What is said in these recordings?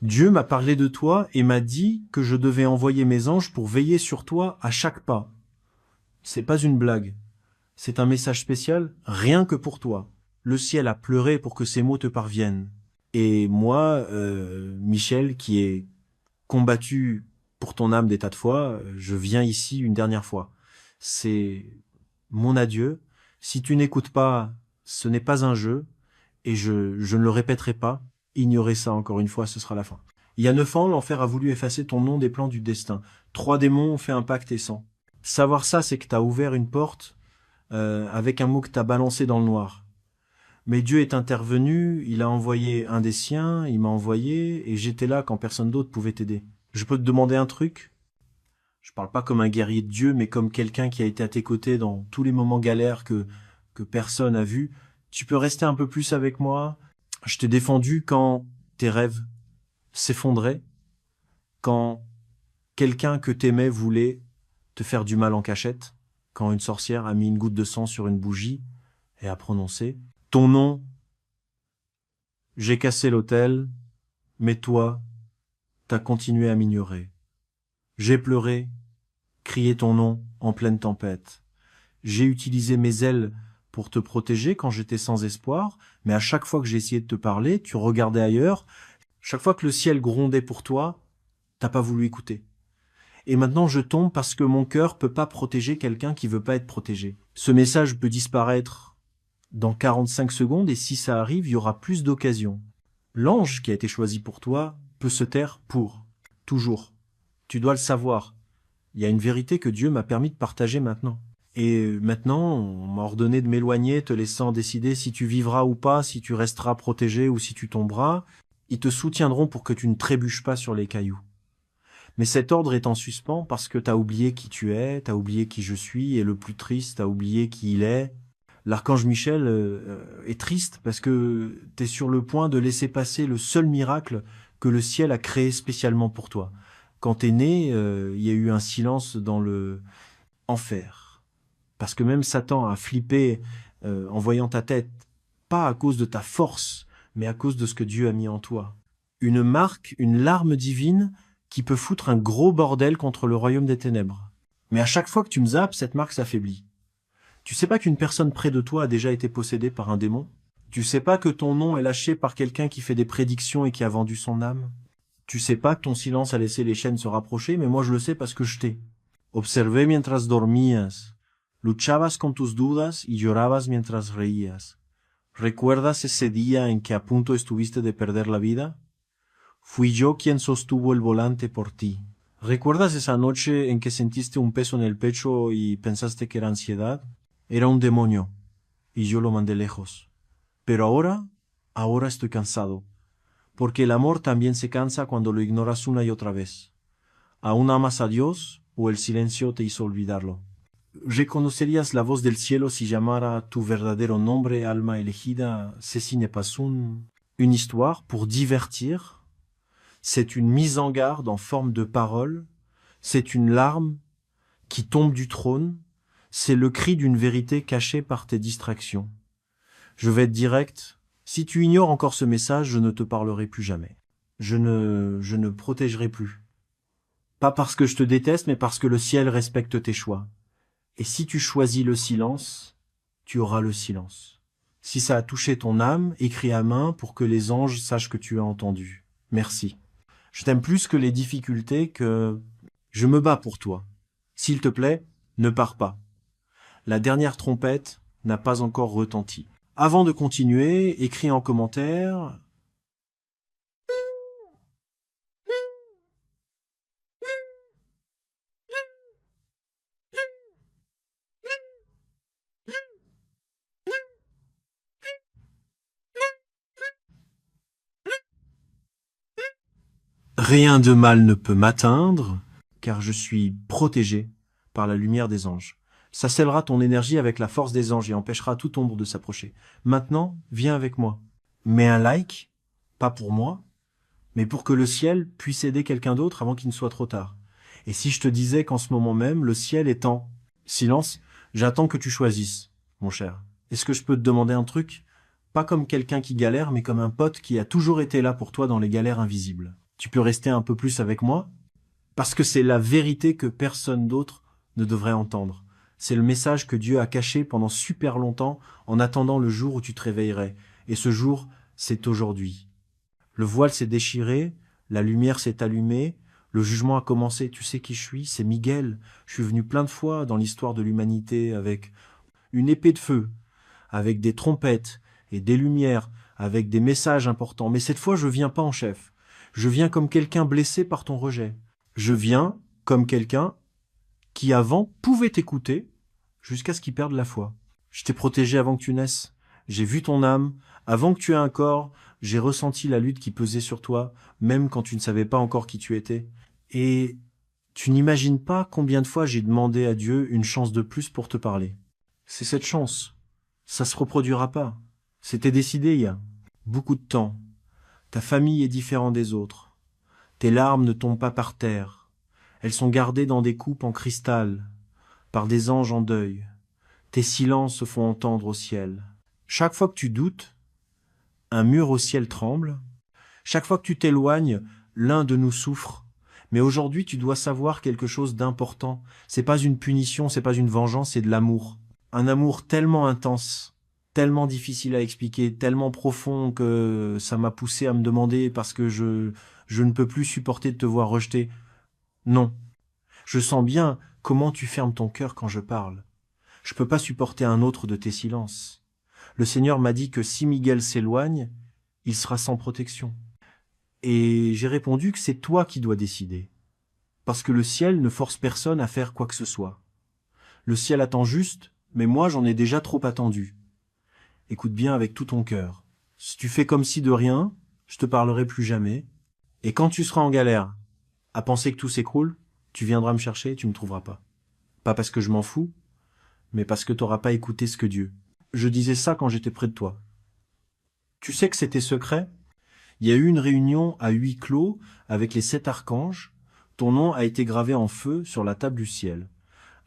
Dieu m'a parlé de toi et m'a dit que je devais envoyer mes anges pour veiller sur toi à chaque pas. C'est pas une blague. C'est un message spécial rien que pour toi. Le ciel a pleuré pour que ces mots te parviennent. Et moi, Michel, qui ai combattu pour ton âme des tas de fois, je viens ici une dernière fois. C'est mon adieu. Si tu n'écoutes pas, ce n'est pas un jeu, et je ne le répéterai pas. Ignorer ça encore une fois, ce sera la fin. Il y a 9 ans, l'enfer a voulu effacer ton nom des plans du destin. 3 démons ont fait un pacte et sang. Savoir ça, c'est que t'as ouvert une porte avec un mot que t'as balancé dans le noir. Mais Dieu est intervenu, il a envoyé un des siens, il m'a envoyé, et j'étais là quand personne d'autre pouvait t'aider. Je peux te demander un truc? Je parle pas comme un guerrier de Dieu, mais comme quelqu'un qui a été à tes côtés dans tous les moments galères que personne a vus. Tu peux rester un peu plus avec moi? Je t'ai défendu quand tes rêves s'effondraient, quand quelqu'un que t'aimais voulait te faire du mal en cachette, quand une sorcière a mis une goutte de sang sur une bougie et a prononcé ton nom. J'ai cassé l'autel, mais toi, t'as continué à m'ignorer. J'ai pleuré, crié ton nom en pleine tempête. J'ai utilisé mes ailes pour te protéger quand j'étais sans espoir, mais à chaque fois que j'ai essayé de te parler, tu regardais ailleurs. Chaque fois que le ciel grondait pour toi, t'as pas voulu écouter. Et maintenant je tombe parce que mon cœur peut pas protéger quelqu'un qui veut pas être protégé. Ce message peut disparaître dans 45 secondes et si ça arrive, il y aura plus d'occasions. L'ange qui a été choisi pour toi peut se taire pour toujours. Tu dois le savoir. Il y a une vérité que Dieu m'a permis de partager maintenant. Et maintenant, on m'a ordonné de m'éloigner, te laissant décider si tu vivras ou pas, si tu resteras protégé ou si tu tomberas. Ils te soutiendront pour que tu ne trébuches pas sur les cailloux. Mais cet ordre est en suspens parce que t'as oublié qui tu es, t'as oublié qui je suis, et le plus triste, t'as oublié qui il est. L'archange Michel est triste parce que t'es sur le point de laisser passer le seul miracle que le ciel a créé spécialement pour toi. Quand t'es né, il y a eu un silence dans le enfer. Parce que même Satan a flippé en voyant ta tête, pas à cause de ta force, mais à cause de ce que Dieu a mis en toi. Une marque, une larme divine qui peut foutre un gros bordel contre le royaume des ténèbres. Mais à chaque fois que tu me zappes, cette marque s'affaiblit. Tu sais pas qu'une personne près de toi a déjà été possédée par un démon? Tu sais pas que ton nom est lâché par quelqu'un qui fait des prédictions et qui a vendu son âme? Tu sais pas que ton silence a laissé les chaînes se rapprocher, mais moi je le sais parce que je t'ai. Observé mientras dormías. Luchabas con tus dudas y llorabas mientras reías. ¿Recuerdas ese día en que a punto estuviste de perder la vida? Fui yo quien sostuvo el volante por ti. ¿Recuerdas esa noche en que sentiste un peso en el pecho y pensaste que era ansiedad? Era un demonio, y yo lo mandé lejos. Pero ahora estoy cansado, porque el amor también se cansa cuando lo ignoras una y otra vez. ¿Aún amas a Dios o el silencio te hizo olvidarlo? ¿Reconocerías la voz del cielo si llamara tu verdadero nombre, alma elegida? Ceci n'est pas une histoire pour divertir. C'est une mise en garde en forme de parole. C'est une larme qui tombe du trône. C'est le cri d'une vérité cachée par tes distractions. Je vais être direct. Si tu ignores encore ce message, je ne te parlerai plus jamais. Je ne protégerai plus. Pas parce que je te déteste, mais parce que le ciel respecte tes choix. Et si tu choisis le silence, tu auras le silence. Si ça a touché ton âme, écris à main pour que les anges sachent que tu as entendu. Merci. Je t'aime plus que les difficultés, que je me bats pour toi. S'il te plaît, ne pars pas. La dernière trompette n'a pas encore retenti. Avant de continuer, écris en commentaire. Rien de mal ne peut m'atteindre, car je suis protégé par la lumière des anges. Ça scellera ton énergie avec la force des anges et empêchera toute ombre de s'approcher. Maintenant, viens avec moi. Mets un like, pas pour moi, mais pour que le ciel puisse aider quelqu'un d'autre avant qu'il ne soit trop tard. Et si je te disais qu'en ce moment même, le ciel est en silence, j'attends que tu choisisses, mon cher. Est-ce que je peux te demander un truc? Pas comme quelqu'un qui galère, mais comme un pote qui a toujours été là pour toi dans les galères invisibles. Tu peux rester un peu plus avec moi? Parce que c'est la vérité que personne d'autre ne devrait entendre. C'est le message que Dieu a caché pendant super longtemps en attendant le jour où tu te réveillerais. Et ce jour, c'est aujourd'hui. Le voile s'est déchiré, la lumière s'est allumée, le jugement a commencé. Tu sais qui je suis? C'est Miguel. Je suis venu plein de fois dans l'histoire de l'humanité avec une épée de feu, avec des trompettes et des lumières, avec des messages importants. Mais cette fois, je viens pas en chef. Je viens comme quelqu'un blessé par ton rejet. Je viens comme quelqu'un qui avant pouvait t'écouter jusqu'à ce qu'il perde la foi. Je t'ai protégé avant que tu naisses. J'ai vu ton âme. Avant que tu aies un corps, j'ai ressenti la lutte qui pesait sur toi, même quand tu ne savais pas encore qui tu étais. Et tu n'imagines pas combien de fois j'ai demandé à Dieu une chance de plus pour te parler. C'est cette chance. Ça se reproduira pas. C'était décidé il y a beaucoup de temps. Ta famille est différente des autres. Tes larmes ne tombent pas par terre. Elles sont gardées dans des coupes en cristal, par des anges en deuil. Tes silences se font entendre au ciel. Chaque fois que tu doutes, un mur au ciel tremble. Chaque fois que tu t'éloignes, l'un de nous souffre. Mais aujourd'hui, tu dois savoir quelque chose d'important. C'est pas une punition, c'est pas une vengeance, c'est de l'amour. Un amour tellement intense, tellement difficile à expliquer, tellement profond que ça m'a poussé à me demander parce que je ne peux plus supporter de te voir rejeter. Non. Je sens bien comment tu fermes ton cœur quand je parle. Je peux pas supporter un autre de tes silences. Le Seigneur m'a dit que si Miguel s'éloigne, il sera sans protection. Et j'ai répondu que c'est toi qui dois décider. Parce que le ciel ne force personne à faire quoi que ce soit. Le ciel attend juste, mais moi j'en ai déjà trop attendu. Écoute bien avec tout ton cœur. Si tu fais comme si de rien, je te parlerai plus jamais. Et quand tu seras en galère, à penser que tout s'écroule, tu viendras me chercher et tu me trouveras pas. Pas parce que je m'en fous, mais parce que t'auras pas écouté ce que Dieu. Je disais ça quand j'étais près de toi. Tu sais que c'était secret? Il y a eu une réunion à huis clos avec les 7 archanges. Ton nom a été gravé en feu sur la table du ciel.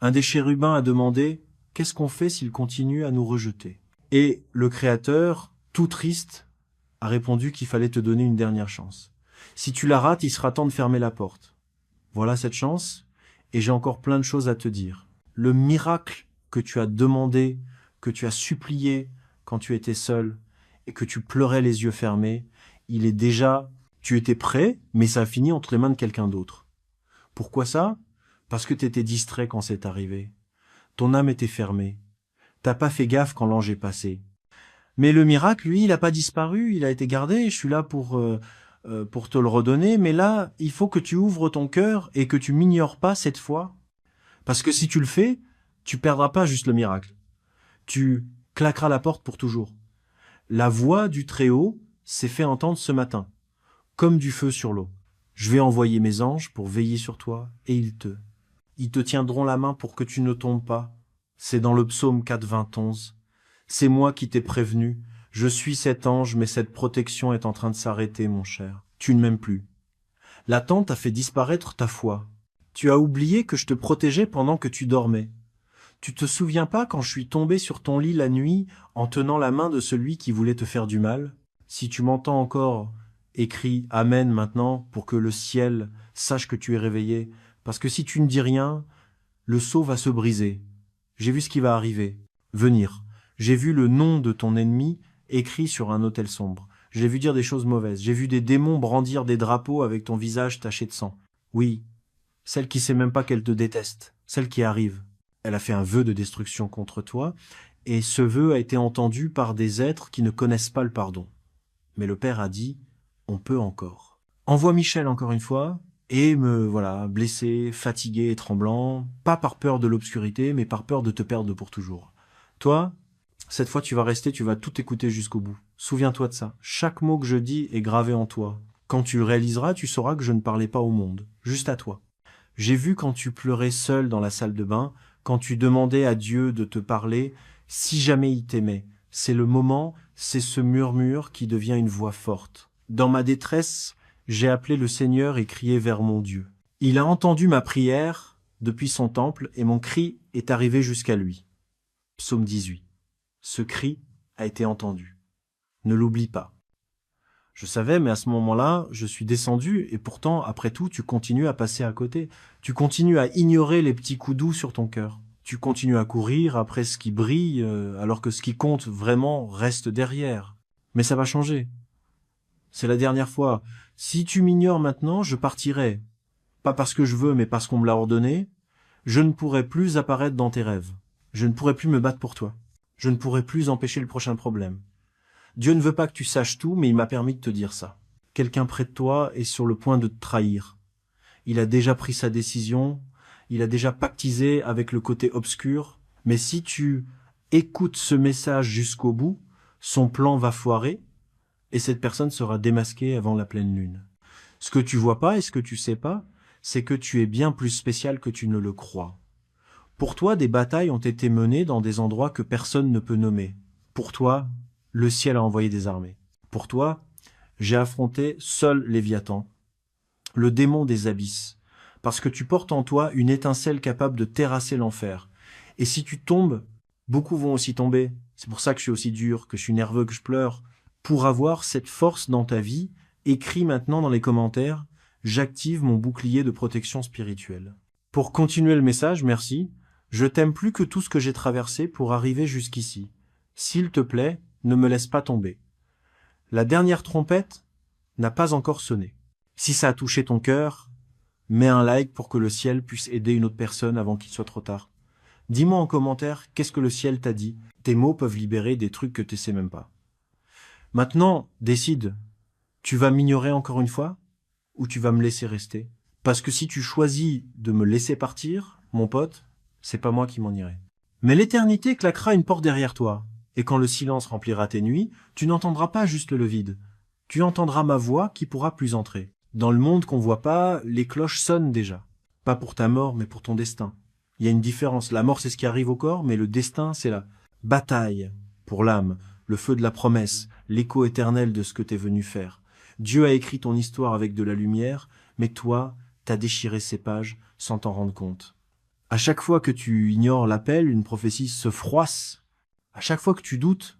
Un des chérubins a demandé « Qu'est-ce qu'on fait s'il continue à nous rejeter ?» Et le Créateur, tout triste, a répondu qu'il fallait te donner une dernière chance. Si tu la rates, il sera temps de fermer la porte. Voilà cette chance, et j'ai encore plein de choses à te dire. Le miracle que tu as demandé, que tu as supplié quand tu étais seul, et que tu pleurais les yeux fermés, il est déjà... Tu étais prêt, mais ça a fini entre les mains de quelqu'un d'autre. Pourquoi ça? Parce que tu étais distrait quand c'est arrivé. Ton âme était fermée. T'as pas fait gaffe quand l'ange est passé. Mais le miracle, lui, il a pas disparu, il a été gardé, je suis là pour te le redonner, mais là, il faut que tu ouvres ton cœur et que tu m'ignores pas cette fois. Parce que si tu le fais, tu perdras pas juste le miracle. Tu claqueras la porte pour toujours. La voix du Très-Haut s'est fait entendre ce matin, comme du feu sur l'eau. Je vais envoyer mes anges pour veiller sur toi, et ils te tiendront la main pour que tu ne tombes pas. C'est dans le psaume 4, 11. C'est moi qui t'ai prévenu. Je suis cet ange, mais cette protection est en train de s'arrêter, mon cher. Tu ne m'aimes plus. L'attente a fait disparaître ta foi. Tu as oublié que je te protégeais pendant que tu dormais. Tu te souviens pas quand je suis tombé sur ton lit la nuit en tenant la main de celui qui voulait te faire du mal? Si tu m'entends encore, écris Amen maintenant pour que le ciel sache que tu es réveillé. Parce que si tu ne dis rien, le seau va se briser. J'ai vu ce qui va arriver. Venir. J'ai vu le nom de ton ennemi écrit sur un autel sombre. J'ai vu dire des choses mauvaises. J'ai vu des démons brandir des drapeaux avec ton visage taché de sang. Oui, celle qui sait même pas qu'elle te déteste. Celle qui arrive. Elle a fait un vœu de destruction contre toi, et ce vœu a été entendu par des êtres qui ne connaissent pas le pardon. Mais le Père a dit, on peut encore. Envoie Michel encore une fois, et me voilà, blessé, fatigué et tremblant, pas par peur de l'obscurité, mais par peur de te perdre pour toujours. Toi, cette fois tu vas rester, tu vas tout écouter jusqu'au bout. Souviens-toi de ça. Chaque mot que je dis est gravé en toi. Quand tu le réaliseras, tu sauras que je ne parlais pas au monde, juste à toi. J'ai vu quand tu pleurais seul dans la salle de bain, quand tu demandais à Dieu de te parler, si jamais il t'aimait. C'est le moment, c'est ce murmure qui devient une voix forte. Dans ma détresse, j'ai appelé le Seigneur et crié vers mon Dieu. Il a entendu ma prière depuis son temple et mon cri est arrivé jusqu'à lui. Psaume 18. Ce cri a été entendu. Ne l'oublie pas. Je savais, mais à ce moment-là, je suis descendu, et pourtant, après tout, tu continues à passer à côté. Tu continues à ignorer les petits coups doux sur ton cœur. Tu continues à courir après ce qui brille, alors que ce qui compte vraiment reste derrière. Mais ça va changer. C'est la dernière fois. Si tu m'ignores maintenant, je partirai. Pas parce que je veux, mais parce qu'on me l'a ordonné. Je ne pourrai plus apparaître dans tes rêves. Je ne pourrai plus me battre pour toi. Je ne pourrai plus empêcher le prochain problème. Dieu ne veut pas que tu saches tout, mais il m'a permis de te dire ça. Quelqu'un près de toi est sur le point de te trahir. Il a déjà pris sa décision, il a déjà pactisé avec le côté obscur, mais si tu écoutes ce message jusqu'au bout, son plan va foirer, et cette personne sera démasquée avant la pleine lune. Ce que tu vois pas et ce que tu sais pas, c'est que tu es bien plus spécial que tu ne le crois. Pour toi, des batailles ont été menées dans des endroits que personne ne peut nommer. Pour toi, le ciel a envoyé des armées. Pour toi, j'ai affronté seul Léviathan, le démon des abysses, parce que tu portes en toi une étincelle capable de terrasser l'enfer. Et si tu tombes, beaucoup vont aussi tomber. C'est pour ça que je suis aussi dur, que je suis nerveux, que je pleure. Pour avoir cette force dans ta vie, écris maintenant dans les commentaires « J'active mon bouclier de protection spirituelle ». Pour continuer le message, merci. Je t'aime plus que tout ce que j'ai traversé pour arriver jusqu'ici. S'il te plaît, ne me laisse pas tomber. La dernière trompette n'a pas encore sonné. Si ça a touché ton cœur, mets un like pour que le ciel puisse aider une autre personne avant qu'il soit trop tard. Dis-moi en commentaire qu'est-ce que le ciel t'a dit. Tes mots peuvent libérer des trucs que tu sais même pas. Maintenant, décide. Tu vas m'ignorer encore une fois ou tu vas me laisser rester? Parce que si tu choisis de me laisser partir, mon pote, c'est pas moi qui m'en irai. Mais l'éternité claquera une porte derrière toi. Et quand le silence remplira tes nuits, tu n'entendras pas juste le vide. Tu entendras ma voix qui pourra plus entrer. Dans le monde qu'on voit pas, les cloches sonnent déjà. Pas pour ta mort, mais pour ton destin. Il y a une différence. La mort, c'est ce qui arrive au corps, mais le destin, c'est la bataille pour l'âme, le feu de la promesse, l'écho éternel de ce que t'es venu faire. Dieu a écrit ton histoire avec de la lumière, mais toi, t'as déchiré ces pages sans t'en rendre compte. À chaque fois que tu ignores l'appel, une prophétie se froisse. À chaque fois que tu doutes,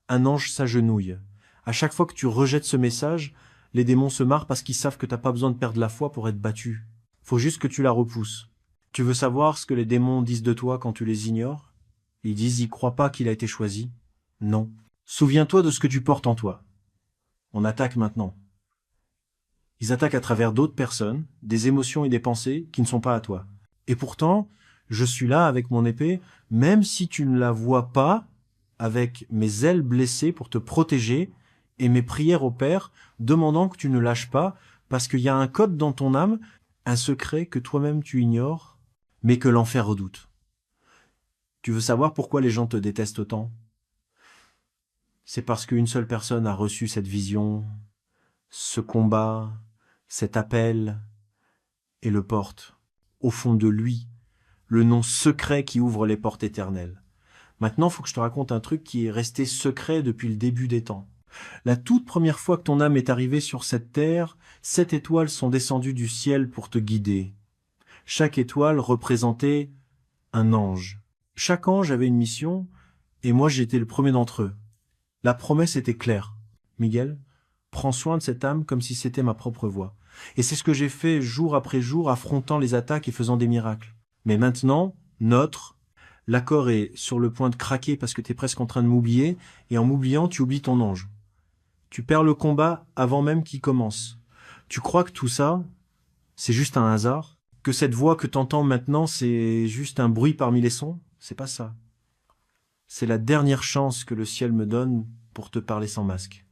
un ange s'agenouille. À chaque fois que tu rejettes ce message, les démons se marrent parce qu'ils savent que t'as pas besoin de perdre la foi pour être battu. Faut juste que tu la repousses. Tu veux savoir ce que les démons disent de toi quand tu les ignores? Ils disent, ils croient pas qu'il a été choisi. Non. Souviens-toi de ce que tu portes en toi. On attaque maintenant. Ils attaquent à travers d'autres personnes, des émotions et des pensées qui ne sont pas à toi. Et pourtant, je suis là avec mon épée, même si tu ne la vois pas, avec mes ailes blessées pour te protéger et mes prières au Père, demandant que tu ne lâches pas, parce qu'il y a un code dans ton âme, un secret que toi-même tu ignores, mais que l'enfer redoute. Tu veux savoir pourquoi les gens te détestent autant? C'est parce qu'une seule personne a reçu cette vision, ce combat, cet appel, et le porte, au fond de lui, le nom secret qui ouvre les portes éternelles. Maintenant, il faut que je te raconte un truc qui est resté secret depuis le début des temps. La toute première fois que ton âme est arrivée sur cette terre, 7 étoiles sont descendues du ciel pour te guider. Chaque étoile représentait un ange. Chaque ange avait une mission, et moi j'étais le premier d'entre eux. La promesse était claire. Miguel, prends soin de cette âme comme si c'était ma propre voix. Et c'est ce que j'ai fait jour après jour, affrontant les attaques et faisant des miracles. Mais maintenant, l'accord est sur le point de craquer parce que tu es presque en train de m'oublier, et en m'oubliant, tu oublies ton ange. Tu perds le combat avant même qu'il commence. Tu crois que tout ça, c'est juste un hasard? Que cette voix que t'entends maintenant, c'est juste un bruit parmi les sons? C'est pas ça. C'est la dernière chance que le ciel me donne pour te parler sans masque.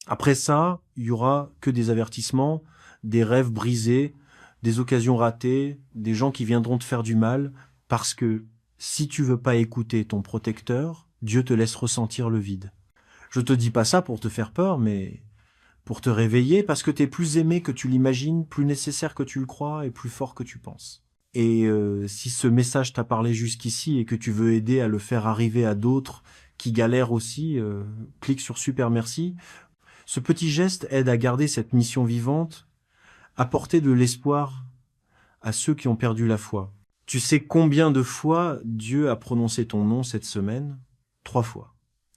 Après ça, il y aura que des avertissements, des rêves brisés, des occasions ratées, des gens qui viendront te faire du mal, parce que si tu veux pas écouter ton protecteur, Dieu te laisse ressentir le vide. Je te dis pas ça pour te faire peur, mais pour te réveiller, parce que t'es plus aimé que tu l'imagines, plus nécessaire que tu le crois et plus fort que tu penses. Et si ce message t'a parlé jusqu'ici et que tu veux aider à le faire arriver à d'autres qui galèrent aussi, clique sur Super Merci. Ce petit geste aide à garder cette mission vivante, apporter de l'espoir à ceux qui ont perdu la foi. Tu sais combien de fois Dieu a prononcé ton nom cette semaine? 3 fois.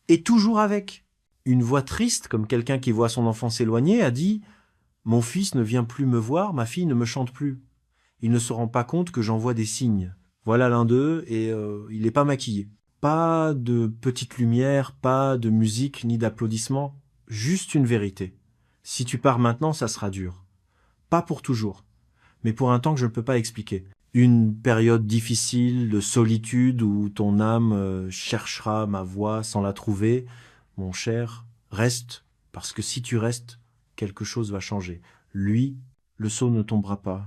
Et toujours avec. Une voix triste, comme quelqu'un qui voit son enfant s'éloigner, a dit « Mon fils ne vient plus me voir, ma fille ne me chante plus. Il ne se rend pas compte que j'envoie des signes. Voilà l'un d'eux et il n'est pas maquillé. » Pas de petite lumière, pas de musique ni d'applaudissements, juste une vérité. Si tu pars maintenant, ça sera dur. Pas pour toujours, mais pour un temps que je ne peux pas expliquer. Une période difficile de solitude où ton âme cherchera ma voix sans la trouver. Mon cher, reste, parce que si tu restes, quelque chose va changer. Lui, le sceau ne tombera pas.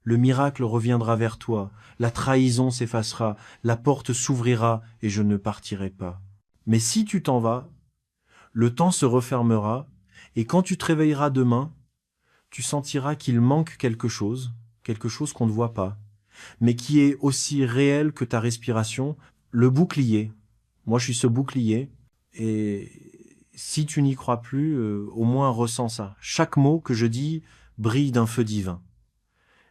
Le miracle reviendra vers toi, la trahison s'effacera, la porte s'ouvrira et je ne partirai pas. Mais si tu t'en vas, le temps se refermera et quand tu te réveilleras demain, tu sentiras qu'il manque quelque chose qu'on ne voit pas, mais qui est aussi réel que ta respiration, le bouclier. Moi, je suis ce bouclier et si tu n'y crois plus, au moins ressens ça. Chaque mot que je dis brille d'un feu divin.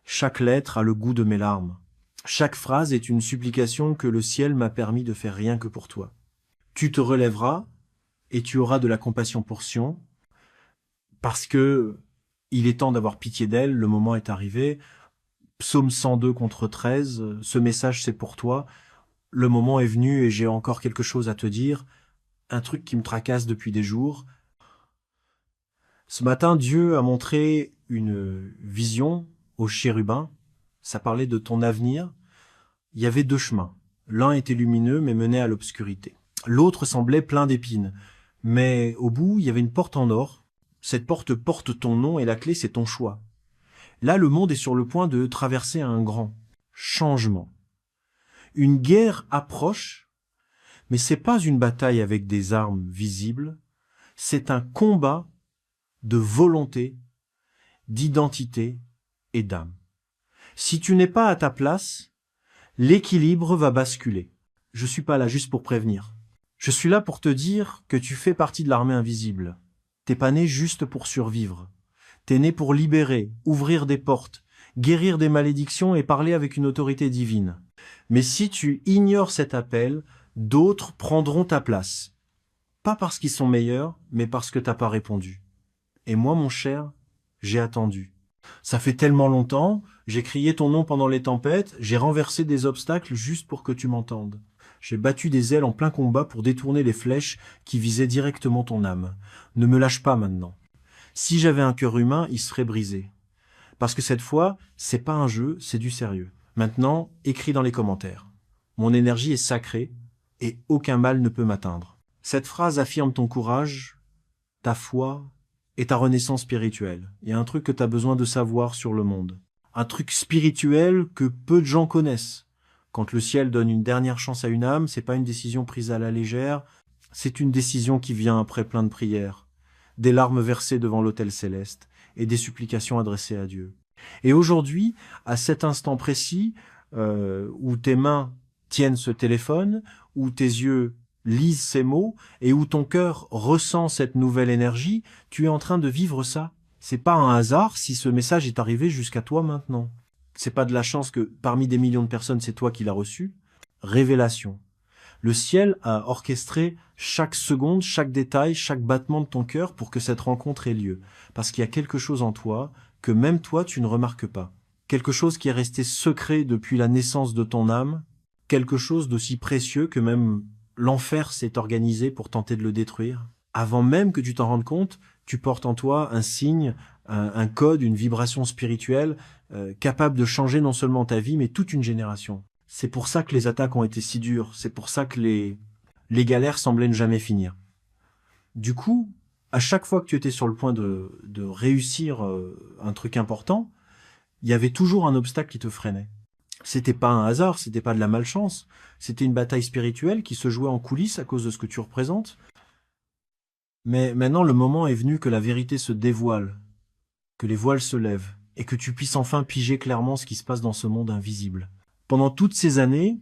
Chaque lettre a le goût de mes larmes. Chaque phrase est une supplication que le ciel m'a permis de faire rien que pour toi. Tu te relèveras et tu auras de la compassion pour Sion, parce que il est temps d'avoir pitié d'elle, le moment est arrivé. Psaume 102 contre 13, ce message c'est pour toi. Le moment est venu et j'ai encore quelque chose à te dire, un truc qui me tracasse depuis des jours. Ce matin, Dieu a montré une vision aux chérubins, ça parlait de ton avenir. Il y avait deux chemins. L'un était lumineux, mais menait à l'obscurité. L'autre semblait plein d'épines. Mais au bout, il y avait une porte en or. Cette porte porte ton nom et la clé, c'est ton choix. Là, le monde est sur le point de traverser un grand changement. Une guerre approche, mais c'est pas une bataille avec des armes visibles. C'est un combat de volonté, d'identité et d'âme. Si tu n'es pas à ta place, l'équilibre va basculer. Je suis pas là juste pour prévenir. Je suis là pour te dire que tu fais partie de l'armée invisible. T'es pas né juste pour survivre. T'es né pour libérer, ouvrir des portes, guérir des malédictions et parler avec une autorité divine. Mais si tu ignores cet appel, d'autres prendront ta place. Pas parce qu'ils sont meilleurs, mais parce que t'as pas répondu. Et moi, mon cher, j'ai attendu. Ça fait tellement longtemps, j'ai crié ton nom pendant les tempêtes, j'ai renversé des obstacles juste pour que tu m'entendes. J'ai battu des ailes en plein combat pour détourner les flèches qui visaient directement ton âme. Ne me lâche pas maintenant. Si j'avais un cœur humain, il serait brisé. Parce que cette fois, c'est pas un jeu, c'est du sérieux. Maintenant, écris dans les commentaires. Mon énergie est sacrée et aucun mal ne peut m'atteindre. Cette phrase affirme ton courage, ta foi et ta renaissance spirituelle. Il y a un truc que tu as besoin de savoir sur le monde. Un truc spirituel que peu de gens connaissent. Quand le ciel donne une dernière chance à une âme, c'est pas une décision prise à la légère, c'est une décision qui vient après plein de prières, des larmes versées devant l'autel céleste et des supplications adressées à Dieu. Et aujourd'hui, à cet instant précis, où tes mains tiennent ce téléphone, où tes yeux lisent ces mots et où ton cœur ressent cette nouvelle énergie, tu es en train de vivre ça. C'est pas un hasard si ce message est arrivé jusqu'à toi maintenant. C'est pas de la chance que parmi des millions de personnes, c'est toi qui l'as reçu. Révélation. Le ciel a orchestré chaque seconde, chaque détail, chaque battement de ton cœur pour que cette rencontre ait lieu. Parce qu'il y a quelque chose en toi que même toi, tu ne remarques pas. Quelque chose qui est resté secret depuis la naissance de ton âme. Quelque chose d'aussi précieux que même l'enfer s'est organisé pour tenter de le détruire. Avant même que tu t'en rendes compte, tu portes en toi un signe, un code, une vibration spirituelle capable de changer non seulement ta vie, mais toute une génération. C'est pour ça que les attaques ont été si dures. C'est pour ça que les galères semblaient ne jamais finir. Du coup, à chaque fois que tu étais sur le point de réussir un truc important, il y avait toujours un obstacle qui te freinait. C'était pas un hasard, c'était pas de la malchance. C'était une bataille spirituelle qui se jouait en coulisses à cause de ce que tu représentes. Mais maintenant, le moment est venu que la vérité se dévoile, que les voiles se lèvent, et que tu puisses enfin piger clairement ce qui se passe dans ce monde invisible. Pendant toutes ces années,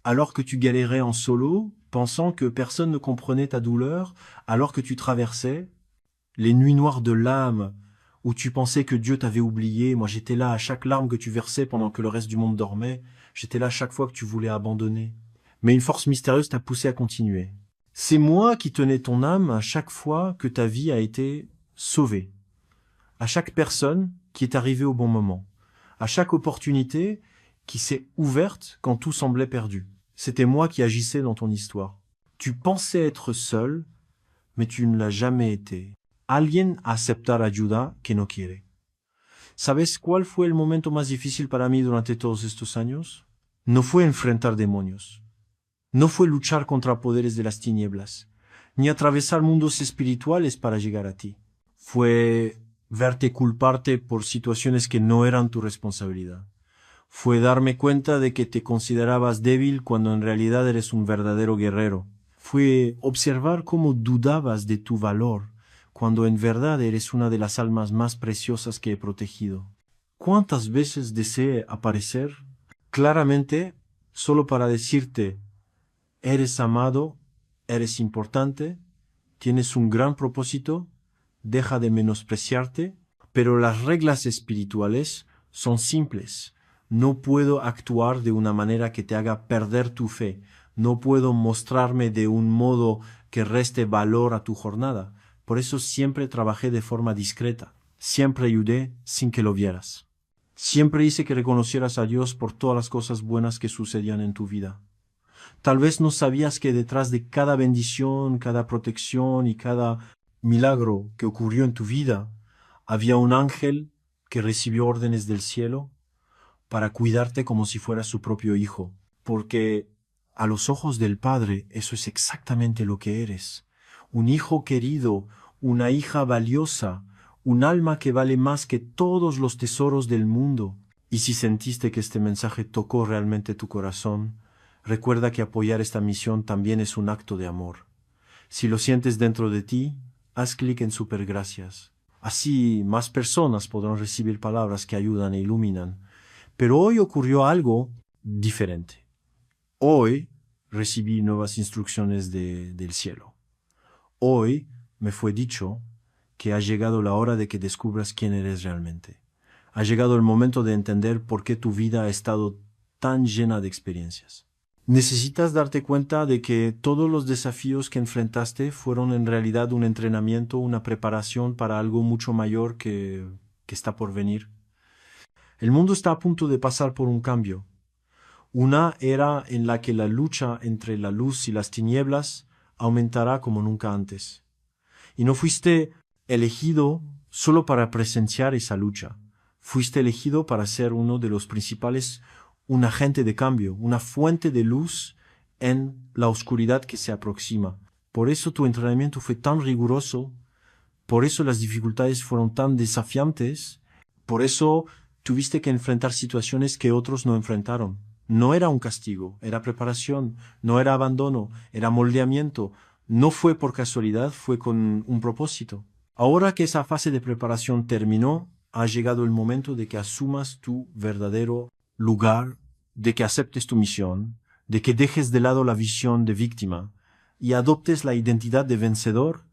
alors que tu galérais en solo, pensant que personne ne comprenait ta douleur, alors que tu traversais les nuits noires de l'âme, où tu pensais que Dieu t'avait oublié, moi j'étais là à chaque larme que tu versais pendant que le reste du monde dormait, j'étais là chaque fois que tu voulais abandonner. Mais une force mystérieuse t'a poussé à continuer. C'est moi qui tenais ton âme à chaque fois que ta vie a été sauvée, à chaque personne qui est arrivée au bon moment, à chaque opportunité qui s'est ouverte quand tout semblait perdu. C'était moi qui agissais dans ton histoire. Tu pensais être seul, mais tu ne l'as jamais été. Alguien aceptar ayuda que no quiere. ¿Sabes cuál fue el momento más difícil para mí durante todos estos años? No fue enfrentar demonios. No fue luchar contra poderes de las tinieblas, ni atravesar mundos espirituales para llegar a ti. Fue verte culparte por situaciones que no eran tu responsabilidad. Fue darme cuenta de que te considerabas débil cuando en realidad eres un verdadero guerrero. Fue observar cómo dudabas de tu valor cuando en verdad eres una de las almas más preciosas que he protegido. ¿Cuántas veces deseé aparecer claramente solo para decirte: eres amado, eres importante, tienes un gran propósito, deja de menospreciarte? Pero las reglas espirituales son simples. No puedo actuar de una manera que te haga perder tu fe. No puedo mostrarme de un modo que reste valor a tu jornada. Por eso siempre trabajé de forma discreta. Siempre ayudé sin que lo vieras. Siempre hice que reconocieras a Dios por todas las cosas buenas que sucedían en tu vida. Tal vez no sabías que detrás de cada bendición, cada protección y cada milagro que ocurrió en tu vida, había un ángel que recibió órdenes del cielo para cuidarte como si fuera su propio hijo, porque a los ojos del Padre eso es exactamente lo que eres. Un hijo querido, una hija valiosa, un alma que vale más que todos los tesoros del mundo. Y si sentiste que este mensaje tocó realmente tu corazón, recuerda que apoyar esta misión también es un acto de amor. Si lo sientes dentro de ti, haz clic en Supergracias. Así más personas podrán recibir palabras que ayudan e iluminan. Pero hoy ocurrió algo diferente. Hoy recibí nuevas instrucciones del cielo. Hoy me fue dicho que ha llegado la hora de que descubras quién eres realmente. Ha llegado el momento de entender por qué tu vida ha estado tan llena de experiencias. Necesitas darte cuenta de que todos los desafíos que enfrentaste fueron en realidad un entrenamiento, una preparación para algo mucho mayor que está por venir. El mundo está a punto de pasar por un cambio. Una era en la que la lucha entre la luz y las tinieblas aumentará como nunca antes. Y no fuiste elegido solo para presenciar esa lucha. Fuiste elegido para ser uno de los principales, un agente de cambio, una fuente de luz en la oscuridad que se aproxima. Por eso tu entrenamiento fue tan riguroso, por eso las dificultades fueron tan desafiantes, por eso tuviste que enfrentar situaciones que otros no enfrentaron. No era un castigo, era preparación, no era abandono, era moldeamiento. No fue por casualidad, fue con un propósito. Ahora que esa fase de preparación terminó, ha llegado el momento de que asumas tu verdadero lugar, de que aceptes tu misión, de que dejes de lado la visión de víctima y adoptes la identidad de vencedor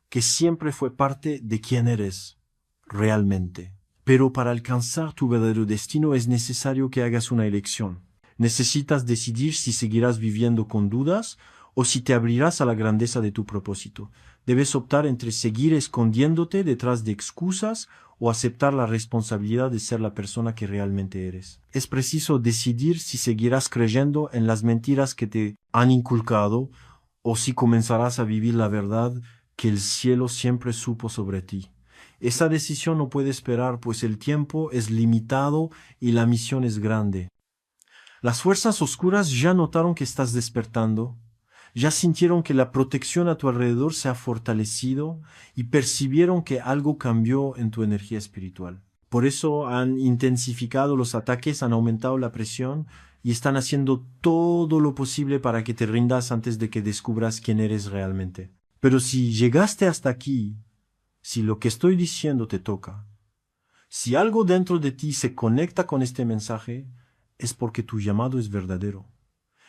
que siempre fue parte de quién eres realmente. Pero para alcanzar tu verdadero destino es necesario que hagas una elección. Necesitas decidir si seguirás viviendo con dudas o si te abrirás a la grandeza de tu propósito. Debes optar entre seguir escondiéndote detrás de excusas o aceptar la responsabilidad de ser la persona que realmente eres. Es preciso decidir si seguirás creyendo en las mentiras que te han inculcado o si comenzarás a vivir la verdad que el cielo siempre supo sobre ti. Esa decisión no puede esperar, pues el tiempo es limitado y la misión es grande. Las fuerzas oscuras ya notaron que estás despertando, ya sintieron que la protección a tu alrededor se ha fortalecido y percibieron que algo cambió en tu energía espiritual. Por eso han intensificado los ataques, han aumentado la presión y están haciendo todo lo posible para que te rindas antes de que descubras quién eres realmente. Pero si llegaste hasta aquí, si lo que estoy diciendo te toca, si algo dentro de ti se conecta con este mensaje, es porque tu llamado es verdadero.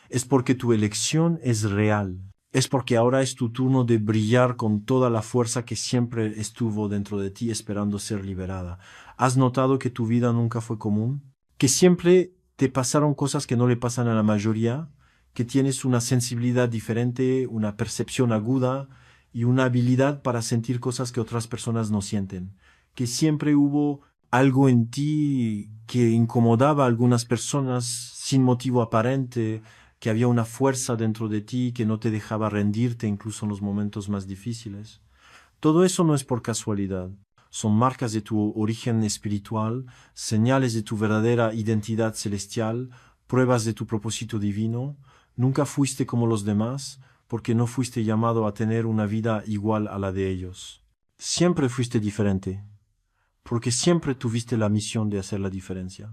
Es porque tu elección es real. Es porque ahora es tu turno de brillar con toda la fuerza que siempre estuvo dentro de ti esperando ser liberada. ¿Has notado que tu vida nunca fue común? ¿Que siempre te pasaron cosas que no le pasan a la mayoría? que tienes una sensibilidad diferente, una percepción aguda y una habilidad para sentir cosas que otras personas no sienten. Que siempre hubo algo en ti que incomodaba a algunas personas sin motivo aparente, que había una fuerza dentro de ti que no te dejaba rendirte incluso en los momentos más difíciles. Todo eso no es por casualidad. Son marcas de tu origen espiritual, señales de tu verdadera identidad celestial, pruebas de tu propósito divino. Nunca fuiste como los demás, porque no fuiste llamado a tener una vida igual a la de ellos. Siempre fuiste diferente, porque siempre tuviste la misión de hacer la diferencia.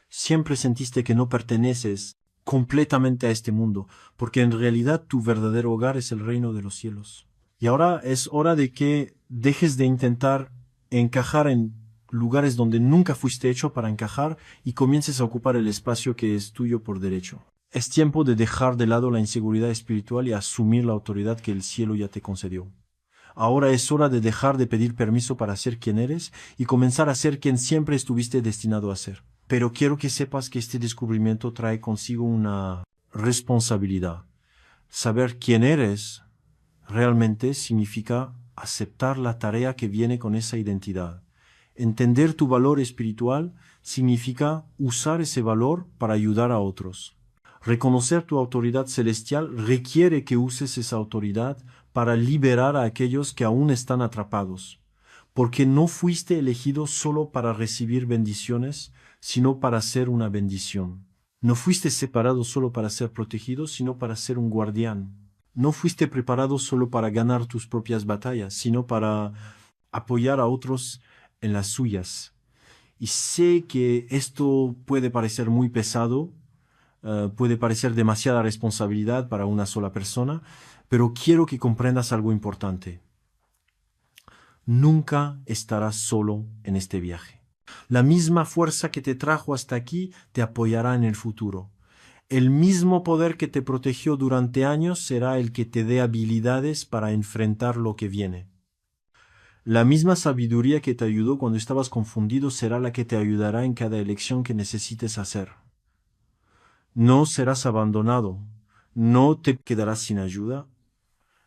Siempre sentiste que no perteneces completamente a este mundo, porque en realidad tu verdadero hogar es el reino de los cielos. Y ahora es hora de que dejes de intentar encajar en lugares donde nunca fuiste hecho para encajar y comiences a ocupar el espacio que es tuyo por derecho. Es tiempo de dejar de lado la inseguridad espiritual y asumir la autoridad que el cielo ya te concedió. Ahora es hora de dejar de pedir permiso para ser quien eres y comenzar a ser quien siempre estuviste destinado a ser. Pero quiero que sepas que este descubrimiento trae consigo una responsabilidad. Saber quién eres realmente significa aceptar la tarea que viene con esa identidad. Entender tu valor espiritual significa usar ese valor para ayudar a otros. Reconocer tu autoridad celestial requiere que uses esa autoridad para liberar a aquellos que aún están atrapados, porque no fuiste elegido solo para recibir bendiciones, sino para ser una bendición. No fuiste separado solo para ser protegido, sino para ser un guardián. No fuiste preparado solo para ganar tus propias batallas, sino para apoyar a otros en las suyas. Y sé que esto puede parecer muy pesado, puede parecer demasiada responsabilidad para una sola persona, pero quiero que comprendas algo importante. Nunca estarás solo en este viaje. La misma fuerza que te trajo hasta aquí te apoyará en el futuro. El mismo poder que te protegió durante años será el que te dé habilidades para enfrentar lo que viene. La misma sabiduría que te ayudó cuando estabas confundido será la que te ayudará en cada elección que necesites hacer. No serás abandonado, no te quedarás sin ayuda,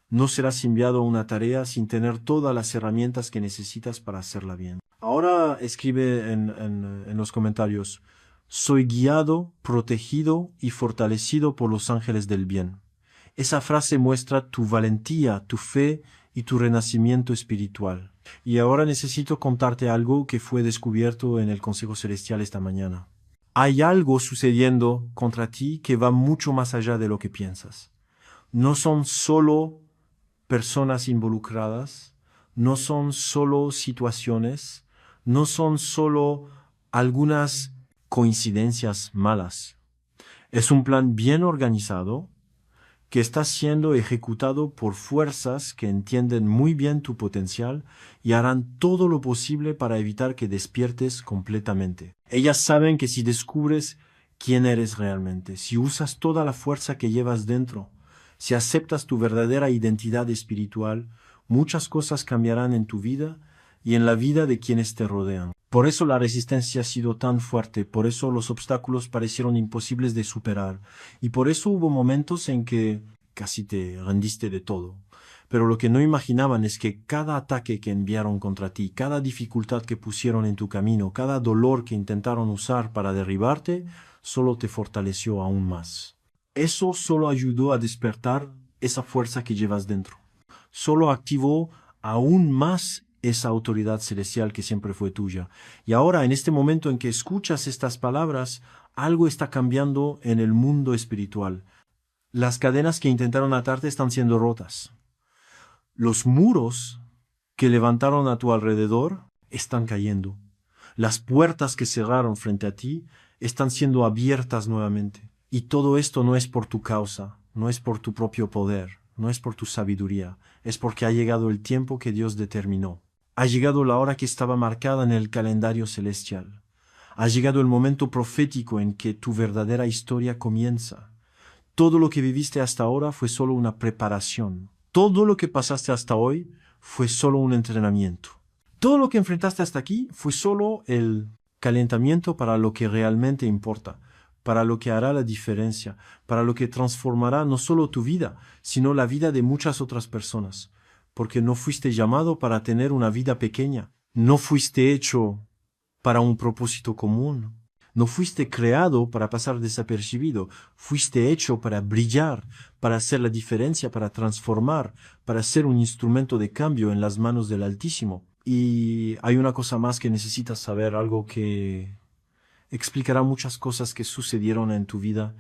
no serás enviado a una tarea sin tener todas las herramientas que necesitas para hacerla bien. Ahora escribe en los comentarios: soy guiado, protegido y fortalecido por los ángeles del bien. Esa frase muestra tu valentía, tu fe y tu renacimiento espiritual. Y ahora necesito contarte algo que fue descubierto en el Consejo Celestial esta mañana. Hay algo sucediendo contra ti que va mucho más allá de lo que piensas. No son solo personas involucradas, no son solo situaciones, no son solo algunas coincidencias malas. Es un plan bien organizado que está siendo ejecutado por fuerzas que entienden muy bien tu potencial y harán todo lo posible para evitar que despiertes completamente. Ellas saben que si descubres quién eres realmente, si usas toda la fuerza que llevas dentro, si aceptas tu verdadera identidad espiritual, muchas cosas cambiarán en tu vida y en la vida de quienes te rodean. Por eso la resistencia ha sido tan fuerte, por eso los obstáculos parecieron imposibles de superar, y por eso hubo momentos en que casi te rendiste de todo. Pero lo que no imaginaban es que cada ataque que enviaron contra ti, cada dificultad que pusieron en tu camino, cada dolor que intentaron usar para derribarte, solo te fortaleció aún más. Eso solo ayudó a despertar esa fuerza que llevas dentro. Solo activó aún más esa autoridad celestial que siempre fue tuya. Y ahora, en este momento en que escuchas estas palabras, algo está cambiando en el mundo espiritual. Las cadenas que intentaron atarte están siendo rotas. Los muros que levantaron a tu alrededor están cayendo. Las puertas que cerraron frente a ti están siendo abiertas nuevamente. Y todo esto no es por tu causa, no es por tu propio poder, no es por tu sabiduría, es porque ha llegado el tiempo que Dios determinó. Ha llegado la hora que estaba marcada en el calendario celestial. Ha llegado el momento profético en que tu verdadera historia comienza. Todo lo que viviste hasta ahora fue solo una preparación. Todo lo que pasaste hasta hoy fue solo un entrenamiento. Todo lo que enfrentaste hasta aquí fue solo el calentamiento para lo que realmente importa. para lo que hará la diferencia, para lo que transformará no solo tu vida, sino la vida de muchas otras personas. Porque no fuiste llamado para tener una vida pequeña, no fuiste hecho para un propósito común. No fuiste creado para pasar desapercibido, fuiste hecho para brillar, para hacer la diferencia, para transformar, para ser un instrumento de cambio en las manos del Altísimo. Y hay una cosa más que necesitas saber, algo que explicará muchas cosas que sucedieron en tu vida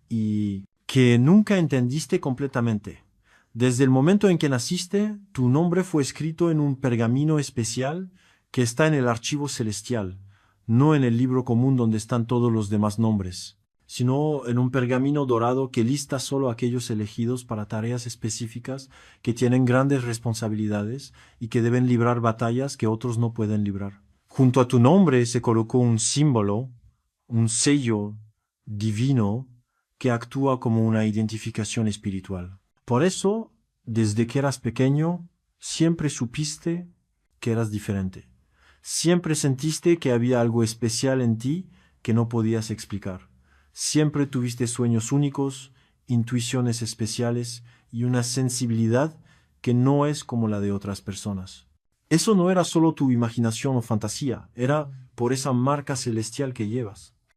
y que nunca entendiste completamente. Desde el momento en que naciste, tu nombre fue escrito en un pergamino especial que está en el archivo celestial, no en el libro común donde están todos los demás nombres, sino en un pergamino dorado que lista solo a aquellos elegidos para tareas específicas que tienen grandes responsabilidades y que deben librar batallas que otros no pueden librar. Junto a tu nombre se colocó un símbolo, un sello divino que actúa como una identificación espiritual. Por eso, desde que eras pequeño, siempre supiste que eras diferente. Siempre sentiste que había algo especial en ti que no podías explicar. Siempre tuviste sueños únicos, intuiciones especiales y una sensibilidad que no es como la de otras personas. Eso no era solo tu imaginación o fantasía, era por esa marca celestial que llevas.